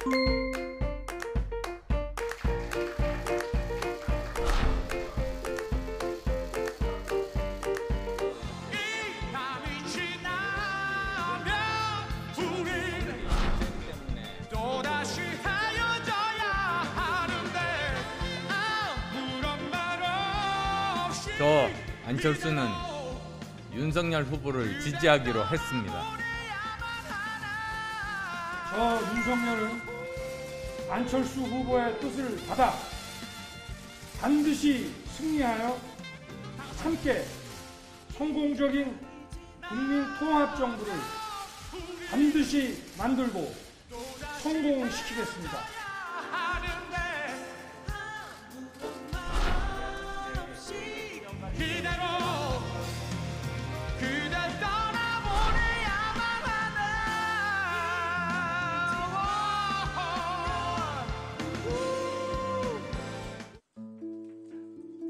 저 안철수는 윤석열 후보를 지지하기로 했습니다. 저 윤석열은 안철수 후보의 뜻을 받아 반드시 승리하여 함께 성공적인 국민통합정부를 반드시 만들고 성공시키겠습니다.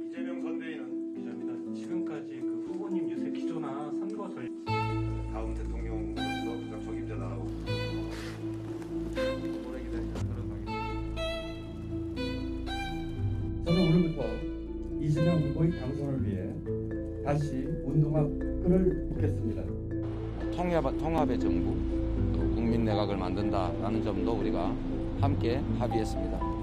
이재명 선대위는 기자입니다. 지금까지 그 후보님 유세 기조나 선거 전략 다음 대통령으로서 가장 적임자다라고 오래 기다리도록 하겠습니다. 저는 오늘부터 이재명 후보의 당선을 위해 다시 운동할 끈을 놓겠습니다. 통합의 정부, 또 국민 내각을 만든다라는 점도 우리가 함께 합의했습니다.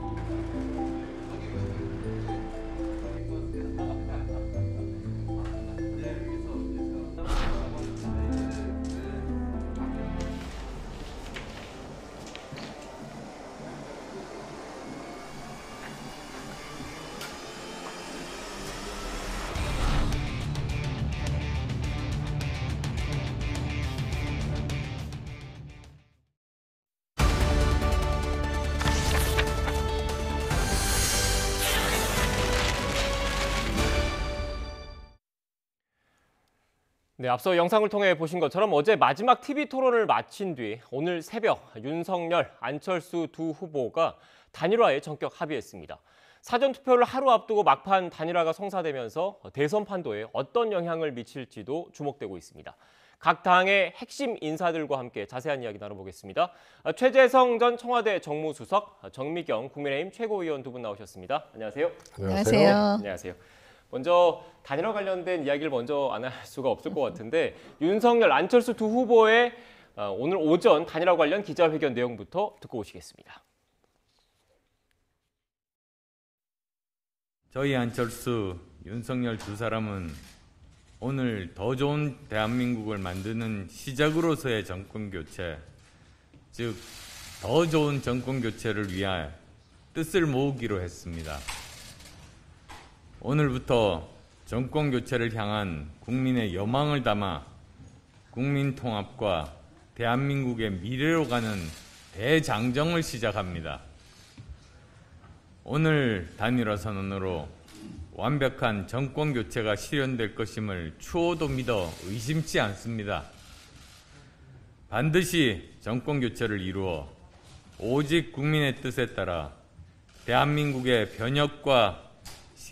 네, 앞서 영상을 통해 보신 것처럼 어제 마지막 TV 토론을 마친 뒤 오늘 새벽 윤석열, 안철수 두 후보가 단일화에 전격 합의했습니다. 사전투표를 하루 앞두고 막판 단일화가 성사되면서 대선 판도에 어떤 영향을 미칠지도 주목되고 있습니다. 각 당의 핵심 인사들과 함께 자세한 이야기 나눠보겠습니다. 최재성 전 청와대 정무수석, 정미경 국민의힘 최고위원 두 분 나오셨습니다. 안녕하세요. 안녕하세요. 안녕하세요. 먼저 단일화 관련된 이야기를 먼저 안 할 수가 없을 것 같은데 윤석열, 안철수 두 후보의 오늘 오전 단일화 관련 기자회견 내용부터 듣고 오시겠습니다. 저희 안철수, 윤석열 두 사람은 오늘 더 좋은 대한민국을 만드는 시작으로서의 정권교체, 즉 더 좋은 정권교체를 위해 뜻을 모으기로 했습니다. 오늘부터 정권교체를 향한 국민의 여망을 담아 국민통합과 대한민국의 미래로 가는 대장정을 시작합니다. 오늘 단일화 선언으로 완벽한 정권교체가 실현될 것임을 추호도 믿어 의심치 않습니다. 반드시 정권교체를 이루어 오직 국민의 뜻에 따라 대한민국의 변혁과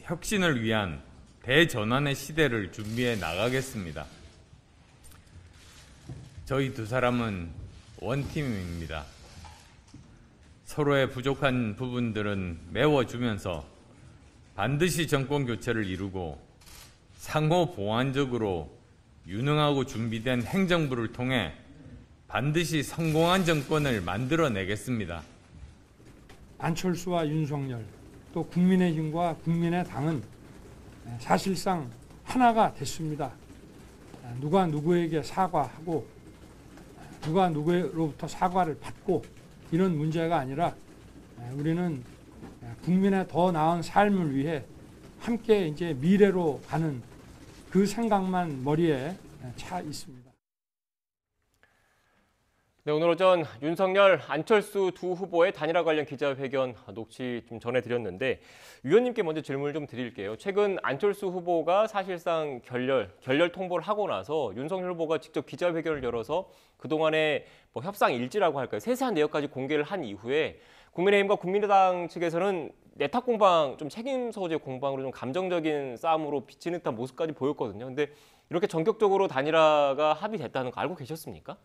혁신을 위한 대전환의 시대를 준비해 나가겠습니다. 저희 두 사람은 원팀입니다. 서로의 부족한 부분들은 메워주면서 반드시 정권 교체를 이루고 상호 보완적으로 유능하고 준비된 행정부를 통해 반드시 성공한 정권을 만들어내겠습니다. 안철수와 윤석열, 또 국민의힘과 국민의당은 사실상 하나가 됐습니다. 누가 누구에게 사과하고 누가 누구로부터 사과를 받고 이런 문제가 아니라 우리는 국민의 더 나은 삶을 위해 함께 이제 미래로 가는 그 생각만 머리에 차 있습니다. 네, 오늘 오전 윤석열, 안철수 두 후보의 단일화 관련 기자회견 녹취 좀 전해드렸는데 위원님께 먼저 질문을 좀 드릴게요. 최근 안철수 후보가 사실상 결렬 통보를 하고 나서 윤석열 후보가 직접 기자회견을 열어서 그동안의 뭐 협상 일지라고 할까요? 세세한 내역까지 공개를 한 이후에 국민의힘과 국민의당 측에서는 내탁 공방, 좀 책임 소재 공방으로 좀 감정적인 싸움으로 비치는 듯한 모습까지 보였거든요. 근데 이렇게 전격적으로 단일화가 합의됐다는 거 알고 계셨습니까?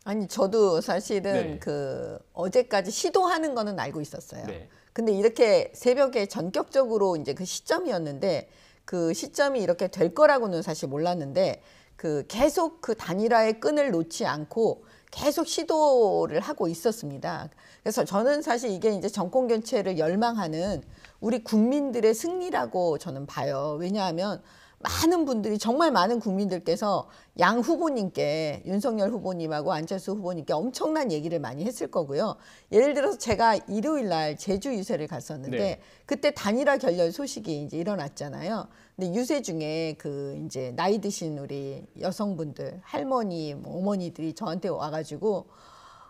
아니 저도 사실은 네. 그 어제까지 시도하는 거는 알고 있었어요. 네. 근데 이렇게 새벽에 전격적으로 이제 그 시점이었는데 그 시점이 이렇게 될 거라고는 사실 몰랐는데 그 계속 그 단일화의 끈을 놓지 않고 계속 시도를 하고 있었습니다. 그래서 저는 사실 이게 이제 정권 교체를 열망하는 우리 국민들의 승리라고 저는 봐요. 왜냐하면 많은 분들이 정말 많은 국민들께서 양 후보님께 윤석열 후보님하고 안철수 후보님께 엄청난 얘기를 많이 했을 거고요. 예를 들어서 제가 일요일 날 제주 유세를 갔었는데 네. 그때 단일화 결렬 소식이 이제 일어났잖아요. 근데 유세 중에 그 이제 나이 드신 우리 여성분들, 할머니, 뭐 어머니들이 저한테 와가지고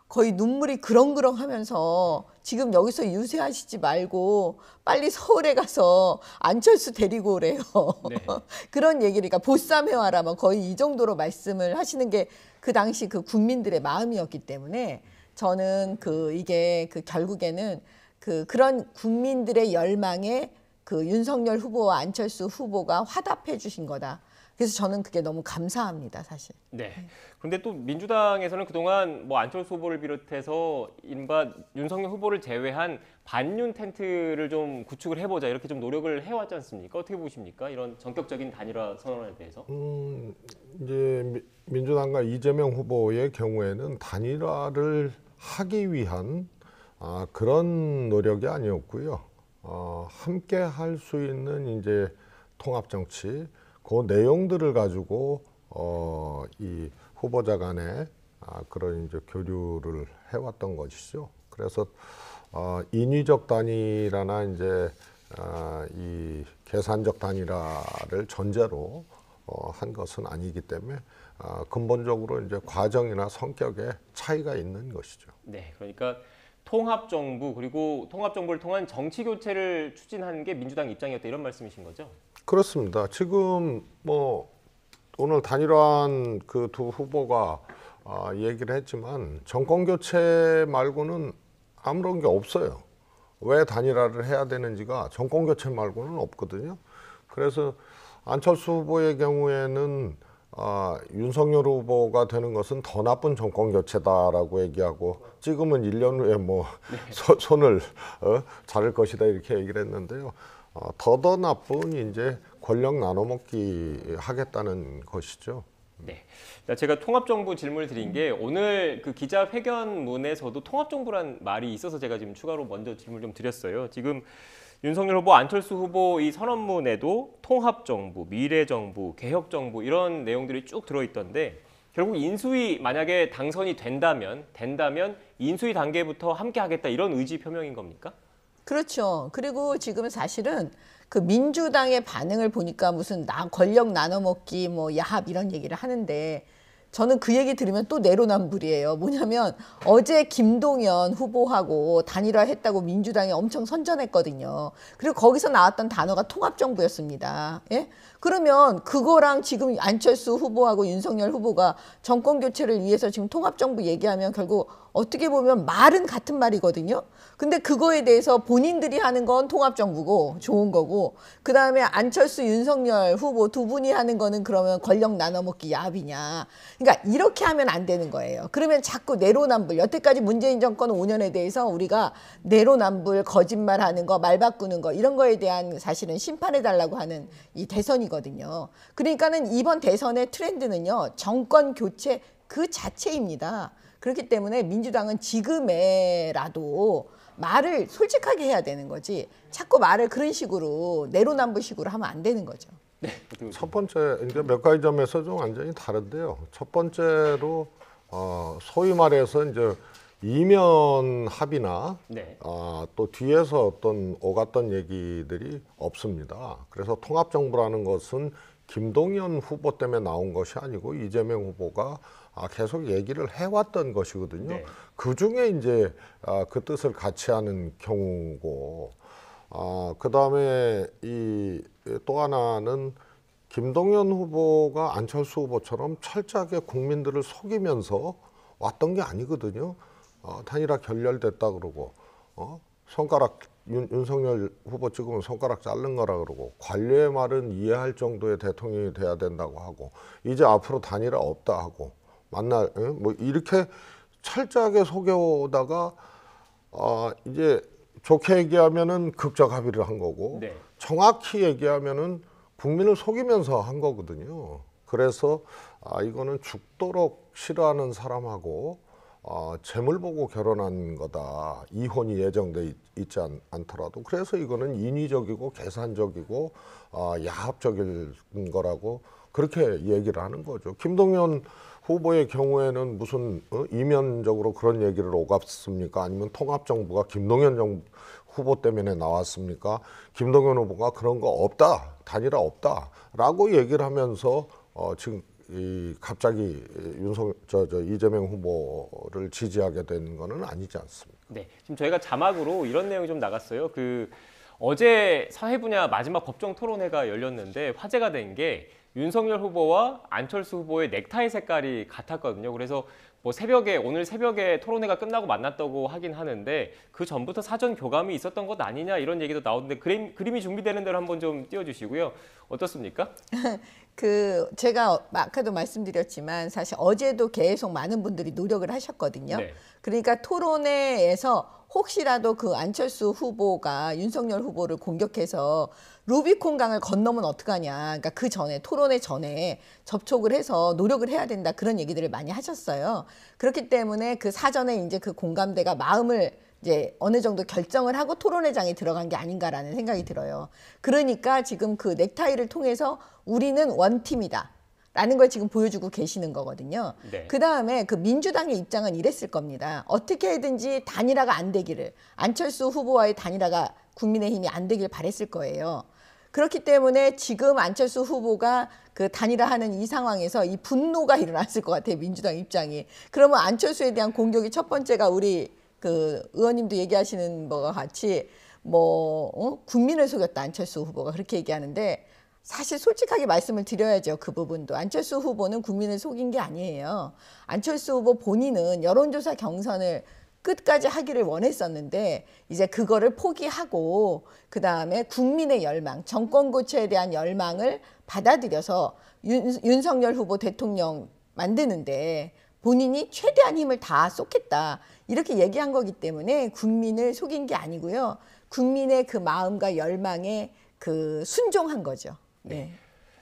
거의 눈물이 그렁그렁 하면서 지금 여기서 유세하시지 말고 빨리 서울에 가서 안철수 데리고 오래요. 네. 그런 얘기를, 그러니까 보쌈해 와라, 뭐 거의 이 정도로 말씀을 하시는 게 그 당시 그 국민들의 마음이었기 때문에 저는 그 이게 그 결국에는 그런 국민들의 열망에 그 윤석열 후보와 안철수 후보가 화답해 주신 거다. 그래서 저는 그게 너무 감사합니다, 사실. 네. 그런데 또 민주당에서는 그동안 뭐 안철수 후보를 비롯해서 이른바 윤석열 후보를 제외한 반윤 텐트를 좀 구축을 해보자 이렇게 좀 노력을 해왔지 않습니까? 어떻게 보십니까? 이런 전격적인 단일화 선언에 대해서. 이제 민주당과 이재명 후보의 경우에는 단일화를 하기 위한 그런 노력이 아니었고요. 함께 할 수 있는 이제 통합 정치, 그 내용들을 가지고 이 후보자 간에 그런 이제 교류를 해왔던 것이죠. 그래서 인위적 단일화나 이제 이 계산적 단일화를 전제로 한 것은 아니기 때문에 근본적으로 이제 과정이나 성격에 차이가 있는 것이죠. 네, 그러니까 통합정부 그리고 통합정부를 통한 정치 교체를 추진하는 게 민주당 입장이었다 이런 말씀이신 거죠? 그렇습니다. 지금 뭐 오늘 단일화한 그 두 후보가 얘기를 했지만 정권 교체 말고는 아무런 게 없어요. 왜 단일화를 해야 되는지가 정권 교체 말고는 없거든요. 그래서 안철수 후보의 경우에는 윤석열 후보가 되는 것은 더 나쁜 정권 교체다라고 얘기하고 지금은 1년 후에 뭐 손을 자를 것이다 이렇게 얘기를 했는데요. 더 나쁜 이제 권력 나눠먹기 하겠다는 것이죠. 네. 제가 통합정부 질문을 드린 게 오늘 그 기자회견문에서도 통합정부란 말이 있어서 제가 지금 추가로 먼저 질문을 좀 드렸어요. 지금 윤석열 후보, 안철수 후보 이 선언문에도 통합정부, 미래정부, 개혁정부 이런 내용들이 쭉 들어있던데 결국 인수위 만약에 당선이 된다면 인수위 단계부터 함께 하겠다 이런 의지 표명인 겁니까? 그렇죠. 그리고 지금 사실은 그 민주당의 반응을 보니까 무슨 권력 나눠먹기, 뭐 야합 이런 얘기를 하는데 저는 그 얘기 들으면 또 내로남불이에요. 뭐냐면 어제 김동연 후보하고 단일화했다고 민주당이 엄청 선전했거든요. 그리고 거기서 나왔던 단어가 통합정부였습니다. 예? 그러면 그거랑 지금 안철수 후보하고 윤석열 후보가 정권 교체를 위해서 지금 통합정부 얘기하면 결국 어떻게 보면 말은 같은 말이거든요. 근데 그거에 대해서 본인들이 하는 건 통합정부고 좋은 거고 그 다음에 안철수, 윤석열 후보 두 분이 하는 거는 그러면 권력 나눠먹기 야합이냐. 그러니까 이렇게 하면 안 되는 거예요. 그러면 자꾸 내로남불, 여태까지 문재인 정권 5년에 대해서 우리가 내로남불, 거짓말하는 거, 말 바꾸는 거 이런 거에 대한 사실은 심판해달라고 하는 이 대선이거든요. 그러니까는 이번 대선의 트렌드는요. 정권 교체 그 자체입니다. 그렇기 때문에 민주당은 지금에라도 말을 솔직하게 해야 되는 거지 자꾸 말을 그런 식으로 내로남불식으로 하면 안 되는 거죠. 네. 첫 번째 이제 몇 가지 점에서 좀 완전히 다른데요. 첫 번째로 소위 말해서 이제 이면 합의나 네. 또 뒤에서 어떤 오갔던 얘기들이 없습니다. 그래서 통합정부라는 것은 김동연 후보 때문에 나온 것이 아니고 이재명 후보가 계속 얘기를 해왔던 것이거든요. 네. 그 중에 이제 그 뜻을 같이 하는 경우고, 그 다음에 또 하나는 김동연 후보가 안철수 후보처럼 철저하게 국민들을 속이면서 왔던 게 아니거든요. 단일화 결렬됐다 그러고, 손가락 윤석열 후보 찍으면 손가락 자른 거라 그러고 관료의 말은 이해할 정도의 대통령이 돼야 된다고 하고 이제 앞으로 단일화 없다 하고 만날 뭐 이렇게 철저하게 속여오다가 이제 좋게 얘기하면은 극적 합의를 한 거고 네. 정확히 얘기하면은 국민을 속이면서 한 거거든요. 그래서 이거는 죽도록 싫어하는 사람하고 재물 보고 결혼한 거다. 이혼이 예정돼 있지 않더라도. 그래서 이거는 인위적이고 계산적이고 야합적인 거라고 그렇게 얘기를 하는 거죠. 김동연 후보의 경우에는 무슨 이면적으로 그런 얘기를 오갔습니까? 아니면 통합정부가 김동연 후보 때문에 나왔습니까? 김동연 후보가 그런 거 없다, 단일화 없다라고 얘기를 하면서 지금 갑자기 이재명 후보를 지지하게 된 거는 아니지 않습니까? 네, 지금 저희가 자막으로 이런 내용이 좀 나갔어요. 어제 사회 분야 마지막 법정 토론회가 열렸는데 화제가 된 게 윤석열 후보와 안철수 후보의 넥타이 색깔이 같았거든요. 그래서 뭐 오늘 새벽에 토론회가 끝나고 만났다고 하긴 하는데 그 전부터 사전 교감이 있었던 것 아니냐 이런 얘기도 나오는데 그림이 준비되는 대로 한번 좀 띄워주시고요. 어떻습니까? 제가 아까도 말씀드렸지만 사실 어제도 계속 많은 분들이 노력을 하셨거든요. 네. 그러니까 토론회에서 혹시라도 그 안철수 후보가 윤석열 후보를 공격해서 루비콘 강을 건너면 어떡하냐. 그러니까 그 전에 토론회 전에 접촉을 해서 노력을 해야 된다. 그런 얘기들을 많이 하셨어요. 그렇기 때문에 그 사전에 이제 그 공감대가 마음을 이제 어느 정도 결정을 하고 토론회장에 들어간 게 아닌가라는 생각이 들어요. 그러니까 지금 그 넥타이를 통해서 우리는 원팀이다. 라는 걸 지금 보여주고 계시는 거거든요. 네. 그다음에 그 민주당의 입장은 이랬을 겁니다. 어떻게든지 단일화가 안 되기를, 안철수 후보와의 단일화가 국민의힘이 안 되길 바랬을 거예요. 그렇기 때문에 지금 안철수 후보가 그 단일화하는 이 상황에서 이 분노가 일어났을 것 같아요. 민주당 입장이. 그러면 안철수에 대한 공격이 첫 번째가 우리 그 의원님도 얘기하시는 거와 같이 국민을 속였다. 안철수 후보가 그렇게 얘기하는데 사실 솔직하게 말씀을 드려야죠. 그 부분도. 안철수 후보는 국민을 속인 게 아니에요. 안철수 후보 본인은 여론조사 경선을 끝까지 하기를 원했었는데 이제 그거를 포기하고 그다음에 국민의 열망, 정권 교체에 대한 열망을 받아들여서 윤석열 후보 대통령 만드는데 본인이 최대한 힘을 다 쏟겠다. 이렇게 얘기한 거기 때문에 국민을 속인 게 아니고요. 국민의 그 마음과 열망에 그 순종한 거죠. 네.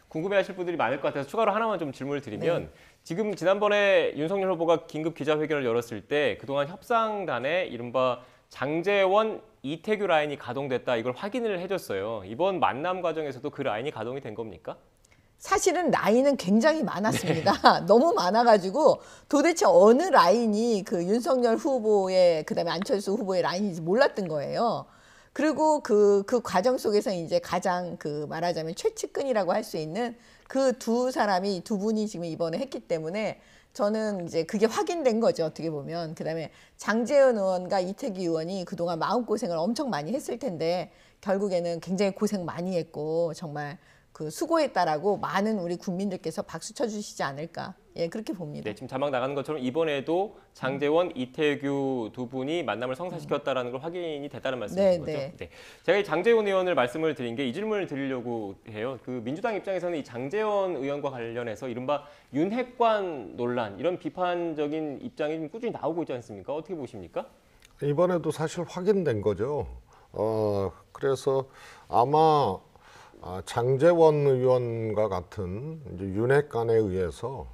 궁금해하실 분들이 많을 것 같아서 추가로 하나만 좀 질문을 드리면 지금 지난번에 윤석열 후보가 긴급 기자회견을 열었을 때 그동안 협상단에 이른바 장제원, 이태규 라인이 가동됐다 이걸 확인을 해줬어요. 이번 만남 과정에서도 그 라인이 가동이 된 겁니까? 사실은 라인은 굉장히 많았습니다. 너무 많아가지고 도대체 어느 라인이 그 윤석열 후보의 그다음에 안철수 후보의 라인인지 몰랐던 거예요. 그리고 그 과정 속에서 이제 가장 말하자면 최측근이라고 할 수 있는 그 두 분이 지금 이번에 했기 때문에 저는 이제 그게 확인된 거죠. 어떻게 보면. 그다음에 장제원 의원과 이태규 의원이 그동안 마음고생을 엄청 많이 했을 텐데 결국에는 굉장히 고생 많이 했고 정말 수고했다라고 많은 우리 국민들께서 박수 쳐주시지 않을까. 예, 그렇게 봅니다. 네, 지금 자막 나가는 것처럼 이번에도 장제원, 이태규 두 분이 만남을 성사시켰다라는 걸 확인이 됐다는 말씀이신 거죠? 네. 제가 이 장제원 의원을 말씀을 드린 게 이 질문을 드리려고 해요. 그 민주당 입장에서는 이 장제원 의원과 관련해서 이른바 윤핵관 논란 이런 비판적인 입장이 좀 꾸준히 나오고 있지 않습니까? 어떻게 보십니까? 이번에도 사실 확인된 거죠. 그래서 아마 장제원 의원과 같은 이제 윤핵관에 의해서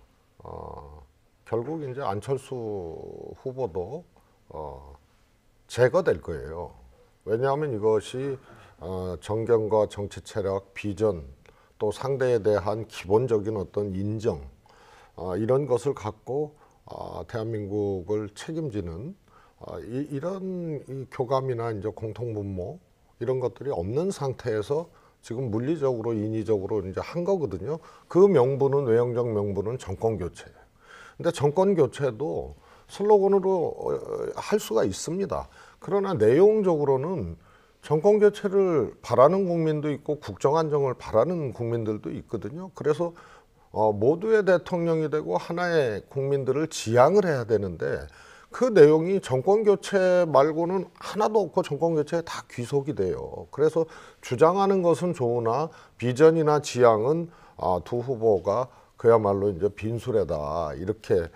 결국 이제 안철수 후보도 제거될 거예요. 왜냐하면 이것이 정견과 정치 체력, 비전 또 상대에 대한 기본적인 어떤 인정 이런 것을 갖고 대한민국을 책임지는 이런 이 교감이나 이제 공통분모 이런 것들이 없는 상태에서 지금 물리적으로 인위적으로 이제 한 거거든요. 그 명분은 외형적 명분은 정권 교체. 근데 정권 교체도 슬로건으로 할 수가 있습니다. 그러나 내용적으로는 정권 교체를 바라는 국민도 있고 국정 안정을 바라는 국민들도 있거든요. 그래서 모두의 대통령이 되고 하나의 국민들을 지향을 해야 되는데 그 내용이 정권 교체 말고는 하나도 없고 정권 교체에 다 귀속이 돼요. 그래서 주장하는 것은 좋으나 비전이나 지향은 두 후보가 그야말로 이제 빈술에다 이렇게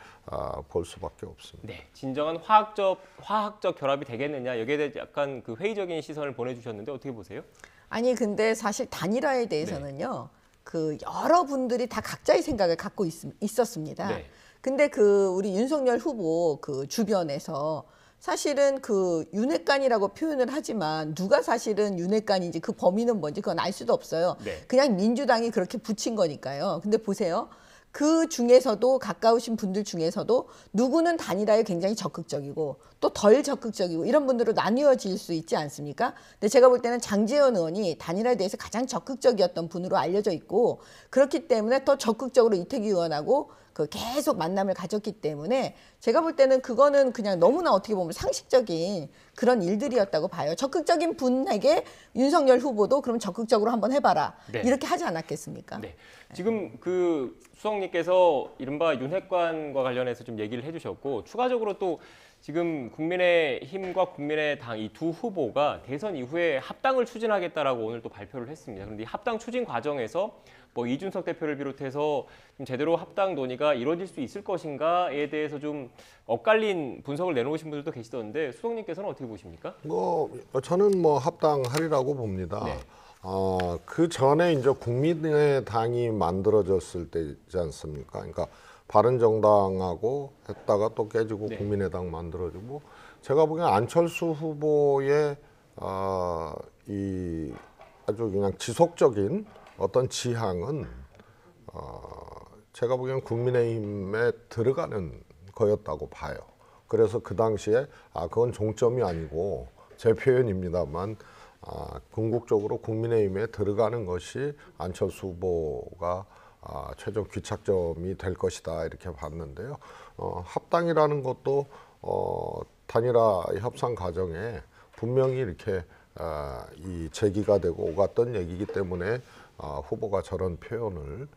볼 수밖에 없습니다. 네, 진정한 화학적 결합이 되겠느냐 여기에 대해 약간 그 회의적인 시선을 보내주셨는데 어떻게 보세요? 아니 근데 사실 단일화에 대해서는요. 그 여러분들이 다 각자의 생각을 갖고 있었습니다. 네. 근데 그 우리 윤석열 후보 그 주변에서 사실은 그 윤핵관이라고 표현을 하지만 누가 사실은 윤핵관인지 그 범위는 뭔지 그건 알 수도 없어요. 네. 그냥 민주당이 그렇게 붙인 거니까요. 근데 보세요. 그 중에서도 가까우신 분들 중에서도 누구는 단일화에 굉장히 적극적이고 또 덜 적극적이고 이런 분들로 나뉘어질 수 있지 않습니까? 근데 제가 볼 때는 장제원 의원이 단일화에 대해서 가장 적극적이었던 분으로 알려져 있고 그렇기 때문에 더 적극적으로 이태기 의원하고 그 계속 만남을 가졌기 때문에 제가 볼 때는 그거는 그냥 너무나 어떻게 보면 상식적인 그런 일들이었다고 봐요. 적극적인 분에게 윤석열 후보도 그럼 적극적으로 한번 해봐라. 네. 이렇게 하지 않았겠습니까? 네. 지금 그 수석님께서 이른바 윤핵관과 관련해서 좀 얘기를 해주셨고 추가적으로 또 지금 국민의힘과 국민의당 이 두 후보가 대선 이후에 합당을 추진하겠다라고 오늘 또 발표를 했습니다. 그런데 이 합당 추진 과정에서 뭐 이준석 대표를 비롯해서 좀 제대로 합당 논의가 이루어질 수 있을 것인가에 대해서 좀 엇갈린 분석을 내놓으신 분들도 계시던데 수석님께서는 어떻게 보십니까? 저는 뭐 합당하리라고 봅니다. 네. 그 전에 이제 국민의당이 만들어졌을 때지 않습니까? 그러니까 바른정당하고 했다가 또 깨지고 네. 국민의당 만들어지고 제가 보기엔 안철수 후보의 이 아주 그냥 지속적인 어떤 지향은 제가 보기엔 국민의힘에 들어가는 거였다고 봐요. 그래서 그 당시에 그건 종점이 아니고 제 표현입니다만 궁극적으로 국민의힘에 들어가는 것이 안철수 후보가 최종 귀착점이 될 것이다 이렇게 봤는데요. 합당이라는 것도 단일화 협상 과정에 분명히 이렇게 이 제기가 되고 오갔던 얘기이기 때문에 후보가 저런 표현을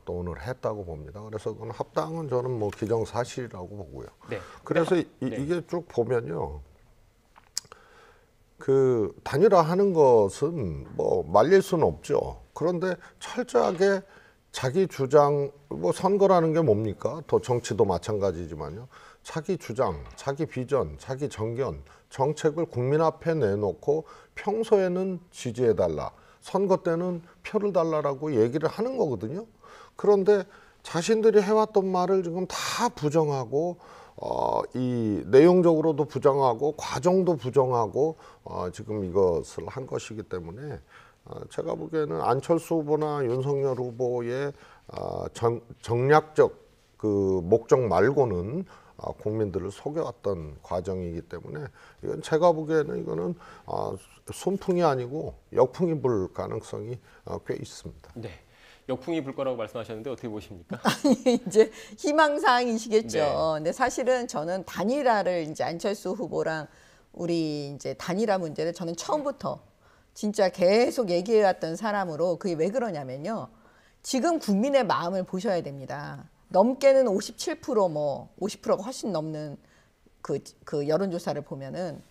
또 오늘 했다고 봅니다. 그래서 그건 합당은 저는 뭐 기정사실이라고 보고요. 네. 그래서 이게 쭉 보면요. 그 단일화하는 것은 뭐 말릴 수는 없죠. 그런데 철저하게 자기 주장, 뭐 선거라는 게 뭡니까? 또 정치도 마찬가지지만요. 자기 주장, 자기 비전, 자기 정견, 정책을 국민 앞에 내놓고 평소에는 지지해달라, 선거 때는 표를 달라라고 얘기를 하는 거거든요. 그런데 자신들이 해왔던 말을 지금 다 부정하고 이 내용적으로도 부정하고 과정도 부정하고 지금 이것을 한 것이기 때문에 제가 보기에는 안철수 후보나 윤석열 후보의 정략적 그 목적 말고는 국민들을 속여왔던 과정이기 때문에 이건 제가 보기에는 이거는 순풍이 아니고 역풍이 불 가능성이 꽤 있습니다. 네. 역풍이 불 거라고 말씀하셨는데 어떻게 보십니까? 아니, 이제 희망사항이시겠죠. 네. 근데 사실은 저는 단일화를 이제 안철수 후보랑 우리 이제 단일화 문제를 저는 처음부터 진짜 계속 얘기해왔던 사람으로 그게 왜 그러냐면요. 지금 국민의 마음을 보셔야 됩니다. 넘게는 57% 뭐 50%가 훨씬 넘는 그 여론조사를 보면은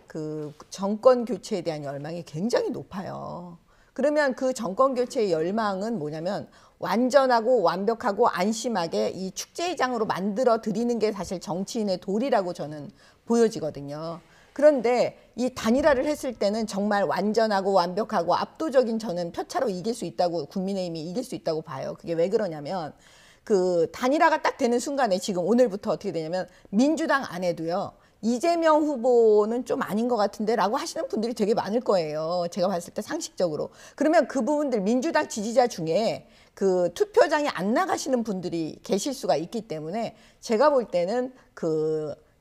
그 정권 교체에 대한 열망이 굉장히 높아요. 그러면 그 정권 교체의 열망은 뭐냐면 완전하고 완벽하고 안심하게 이 축제장으로 만들어 드리는 게 사실 정치인의 도리라고 저는 보여지거든요. 그런데 이 단일화를 했을 때는 정말 완전하고 완벽하고 압도적인 저는 표차로 이길 수 있다고 국민의힘이 이길 수 있다고 봐요. 그게 왜 그러냐면 그 단일화가 딱 되는 순간에 지금 오늘부터 어떻게 되냐면 민주당 안에도요. 이재명 후보는 좀 아닌 것 같은데 라고 하시는 분들이 되게 많을 거예요. 제가 봤을 때 상식적으로. 그러면 그 부분들 민주당 지지자 중에 그 투표장에 안 나가시는 분들이 계실 수가 있기 때문에 제가 볼 때는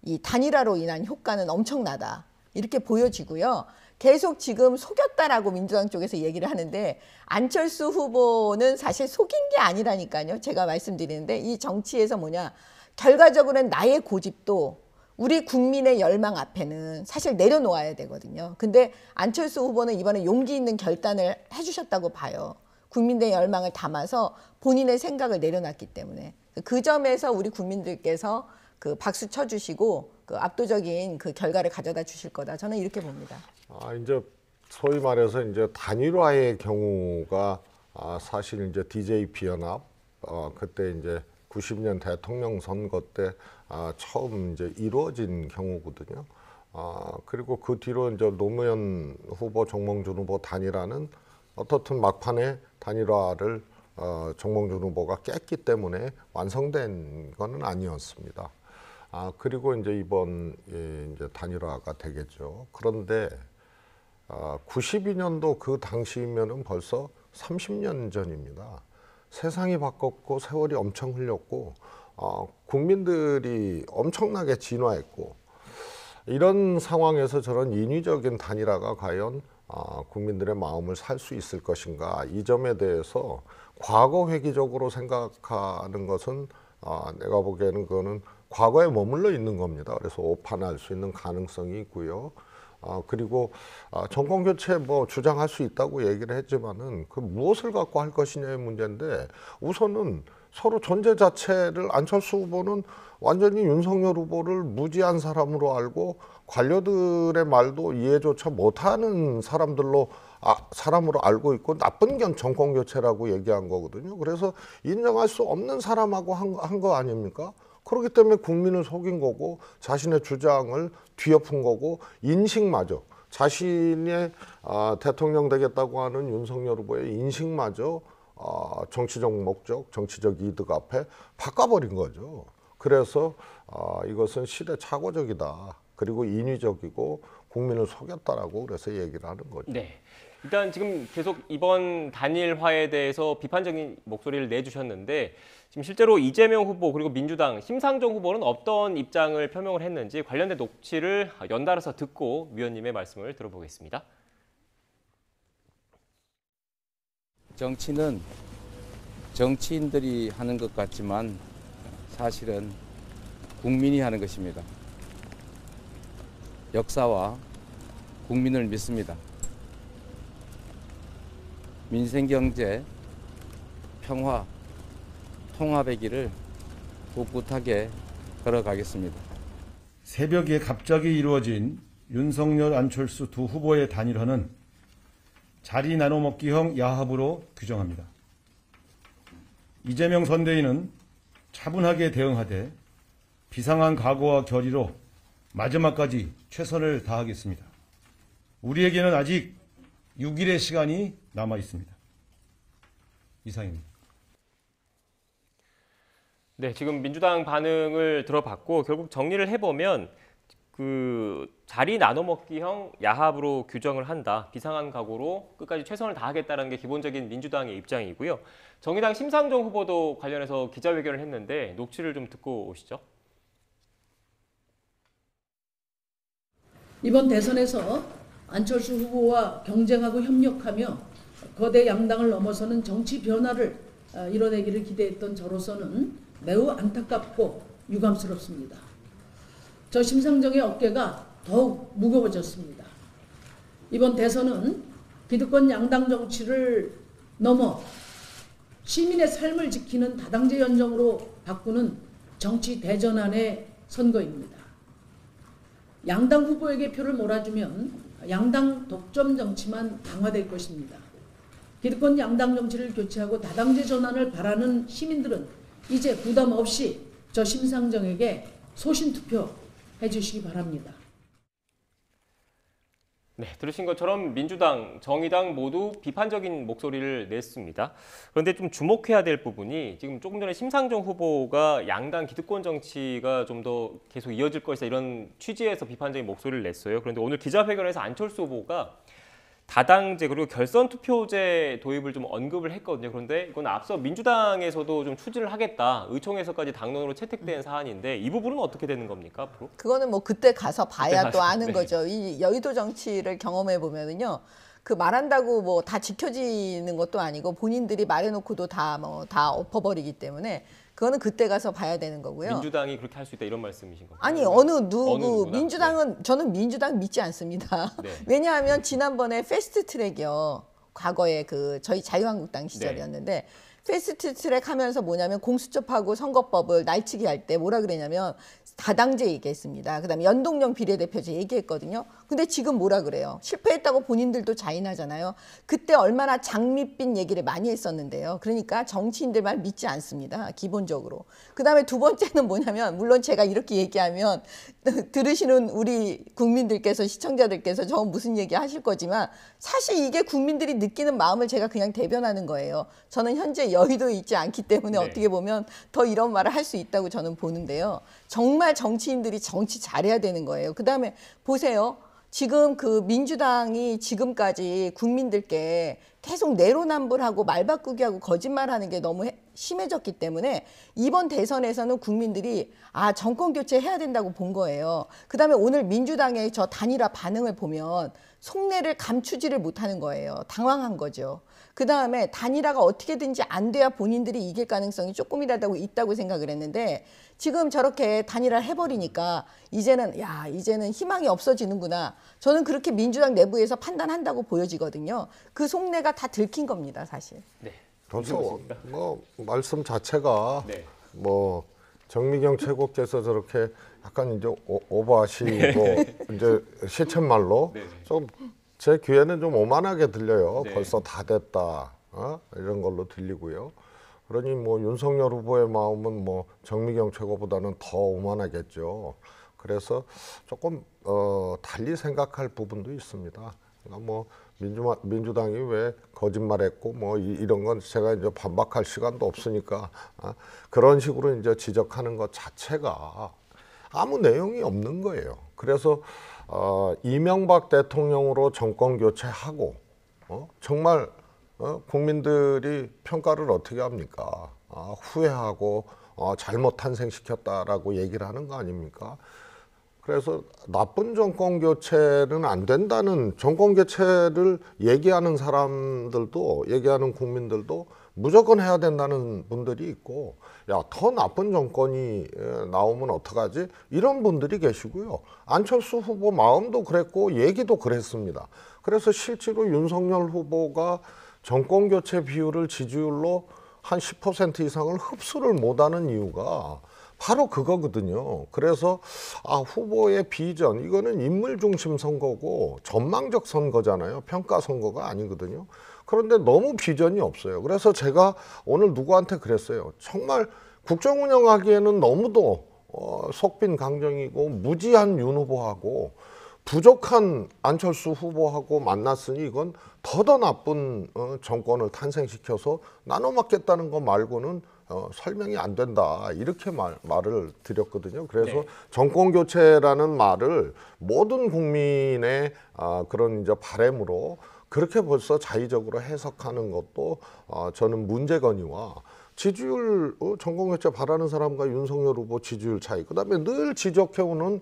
이 단일화로 인한 효과는 엄청나다. 이렇게 보여지고요. 계속 지금 속였다라고 민주당 쪽에서 얘기를 하는데 안철수 후보는 사실 속인 게 아니라니까요. 제가 말씀드리는데 이 정치에서 뭐냐. 결과적으로는 나의 고집도 우리 국민의 열망 앞에는 사실 내려놓아야 되거든요. 근데 안철수 후보는 이번에 용기 있는 결단을 해주셨다고 봐요. 국민의 열망을 담아서 본인의 생각을 내려놨기 때문에 그 점에서 우리 국민들께서 그 박수 쳐주시고 그 압도적인 그 결과를 가져다 주실 거다. 저는 이렇게 봅니다. 이제 소위 말해서 이제 단일화의 경우가 사실 이제 DJ 비연합 그때 이제 90년 대통령 선거 때 처음 이제 이루어진 경우거든요. 그리고 그 뒤로 이제 노무현 후보, 정몽준 후보 단일화는 어떻든 막판에 단일화를 정몽준 후보가 깼기 때문에 완성된 것은 아니었습니다. 그리고 이제 이번 이제 단일화가 되겠죠. 그런데 92년도 그 당시면은 벌써 30년 전입니다. 세상이 바뀌었고 세월이 엄청 흘렸고 국민들이 엄청나게 진화했고 이런 상황에서 저런 인위적인 단일화가 과연 국민들의 마음을 살 수 있을 것인가, 이 점에 대해서 과거 회귀적으로 생각하는 것은 내가 보기에는 그거는 과거에 머물러 있는 겁니다. 그래서 오판할 수 있는 가능성이 있고요. 그리고 정권 교체 뭐 주장할 수 있다고 얘기를 했지만은 그 무엇을 갖고 할 것이냐의 문제인데, 우선은 서로 존재 자체를 안철수 후보는 완전히 윤석열 후보를 무지한 사람으로 알고 관료들의 말도 이해조차 못하는 사람으로 알고 있고 나쁜 정권 교체라고 얘기한 거거든요. 그래서 인정할 수 없는 사람하고 한 거 아닙니까? 그렇기 때문에 국민을 속인 거고 자신의 주장을 뒤엎은 거고, 인식마저 자신의 대통령 되겠다고 하는 윤석열 후보의 인식마저 정치적 목적, 정치적 이득 앞에 바꿔버린 거죠. 그래서 이것은 시대착오적이다. 그리고 인위적이고 국민을 속였다라고 그래서 얘기를 하는 거죠. 네. 일단 지금 계속 이번 단일화에 대해서 비판적인 목소리를 내주셨는데, 지금 실제로 이재명 후보 그리고 민주당 심상정 후보는 어떤 입장을 표명을 했는지 관련된 녹취를 연달아서 듣고 위원님의 말씀을 들어보겠습니다. 정치는 정치인들이 하는 것 같지만 사실은 국민이 하는 것입니다. 역사와 국민을 믿습니다. 민생, 경제, 평화, 통합의 길을 꿋꿋하게 걸어가겠습니다. 새벽에 갑자기 이루어진 윤석열, 안철수 두 후보의 단일화는 자리 나눠먹기형 야합으로 규정합니다. 이재명 선대위는 차분하게 대응하되 비상한 각오와 결의로 마지막까지 최선을 다하겠습니다. 우리에게는 아직 6일의 시간이 남아 있습니다. 이상입니다. 네, 지금 민주당 반응을 들어봤고 결국 정리를 해보면 그 자리 나눠먹기형 야합으로 규정을 한다. 비상한 각오로 끝까지 최선을 다하겠다는 게 기본적인 민주당의 입장이고요. 정의당 심상정 후보도 관련해서 기자회견을 했는데 녹취를 좀 듣고 오시죠. 이번 대선에서 안철수 후보와 경쟁하고 협력하며 거대 양당을 넘어서는 정치 변화를 이뤄내기를 기대했던 저로서는 매우 안타깝고 유감스럽습니다. 저 심상정의 어깨가 더욱 무거워졌습니다. 이번 대선은 기득권 양당 정치를 넘어 시민의 삶을 지키는 다당제 연정으로 바꾸는 정치 대전환의 선거입니다. 양당 후보에게 표를 몰아주면 양당 독점 정치만 강화될 것입니다. 기득권 양당 정치를 교체하고 다당제 전환을 바라는 시민들은 이제 부담 없이 저 심상정에게 소신 투표해 주시기 바랍니다. 네, 들으신 것처럼 민주당, 정의당 모두 비판적인 목소리를 냈습니다. 그런데 좀 주목해야 될 부분이 지금 조금 전에 심상정 후보가 양당 기득권 정치가 좀 더 계속 이어질 것이다 이런 취지에서 비판적인 목소리를 냈어요. 그런데 오늘 기자회견에서 안철수 후보가 다당제 그리고 결선 투표제 도입을 좀 언급을 했거든요. 그런데 이건 앞서 민주당에서도 좀 추진을 하겠다. 의총에서까지 당론으로 채택된 사안인데 이 부분은 어떻게 되는 겁니까? 앞으로? 그거는 뭐 그때 가서 봐야 또 아는 네. 거죠. 이 여의도 정치를 경험해 보면은요. 그 말한다고 뭐 다 지켜지는 것도 아니고 본인들이 말해놓고도 다 엎어버리기 때문에 그거는 그때 가서 봐야 되는 거고요. 민주당이 그렇게 할 수 있다 이런 말씀이신 건가요? 아니 민주당은 네. 저는 민주당 믿지 않습니다. 네. 왜냐하면 지난번에 패스트 트랙이요. 과거에 그 저희 자유한국당 시절이었는데 패스트트랙 하면서 뭐냐면 공수처하고 선거법을 날치기 할 때 뭐라 그랬냐면 다당제 얘기했습니다. 그다음에 연동형 비례대표제 얘기했거든요. 근데 지금 뭐라 그래요? 실패했다고 본인들도 자인하잖아요. 그때 얼마나 장밋빛 얘기를 많이 했었는데요. 그러니까 정치인들 말 믿지 않습니다. 기본적으로. 그다음에 두 번째는 뭐냐면 물론 제가 이렇게 얘기하면 들으시는 우리 국민들께서 시청자들께서 저 무슨 얘기 하실 거지만 사실 이게 국민들이 느끼는 마음을 제가 그냥 대변하는 거예요. 저는 현재 여의도에 있지 않기 때문에 네. 어떻게 보면 더 이런 말을 할 수 있다고 저는 보는데요. 정말 정치인들이 정치 잘해야 되는 거예요. 그다음에 보세요. 지금 그 민주당이 지금까지 국민들께 계속 내로남불하고 말바꾸기하고 거짓말하는 게 너무 심해졌기 때문에 이번 대선에서는 국민들이 정권 교체해야 된다고 본 거예요. 그다음에 오늘 민주당의 저 단일화 반응을 보면 속내를 감추지를 못하는 거예요. 당황한 거죠. 그다음에 단일화가 어떻게든지 안 돼야 본인들이 이길 가능성이 조금이라도 있다고 생각을 했는데 지금 저렇게 단일화를 해버리니까 이제는 희망이 없어지는구나. 저는 그렇게 민주당 내부에서 판단한다고 보여지거든요. 그 속내가 다 들킨 겁니다, 사실. 네. 그래서 말씀 자체가 네. 정미경 최고께서 저렇게 약간 이제 오버하시고 이제 시쳇말로 네. 좀 제 귀에는 좀 오만하게 들려요. 네. 벌써 다 됐다 이런 걸로 들리고요. 그러니 윤석열 후보의 마음은 정미경 최고보다는 더 오만하겠죠. 그래서 조금 달리 생각할 부분도 있습니다. 그러니까 민주당이 왜 거짓말했고 이런 건 제가 이제 반박할 시간도 없으니까 그런 식으로 이제 지적하는 것 자체가 아무 내용이 없는 거예요. 그래서 이명박 대통령으로 정권 교체하고 정말 국민들이 평가를 어떻게 합니까? 후회하고 잘못 탄생시켰다라고 얘기를 하는 거 아닙니까? 그래서 나쁜 정권 교체는 안 된다는 정권 교체를 얘기하는 사람들도 얘기하는 국민들도 무조건 해야 된다는 분들이 있고 더 나쁜 정권이 나오면 어떡하지? 이런 분들이 계시고요. 안철수 후보 마음도 그랬고 얘기도 그랬습니다. 그래서 실제로 윤석열 후보가 정권 교체 비율을 지지율로 한 10% 이상을 흡수를 못하는 이유가 바로 그거거든요. 그래서 후보의 비전, 이거는 인물 중심 선거고 전망적 선거잖아요. 평가 선거가 아니거든요. 그런데 너무 비전이 없어요. 그래서 제가 오늘 누구한테 그랬어요. 정말 국정 운영하기에는 너무도 속빈 강정이고 무지한 윤 후보하고 부족한 안철수 후보하고 만났으니 이건 더더 나쁜 정권을 탄생시켜서 나눠 먹겠다는 거 말고는 설명이 안 된다. 이렇게 말을 드렸거든요. 그래서 네. 정권 교체라는 말을 모든 국민의 그런 이제 바람으로 그렇게 벌써 자의적으로 해석하는 것도 저는 문제거니와 지지율 정권 교체 바라는 사람과 윤석열 후보 지지율 차이, 그다음에 늘 지적해오는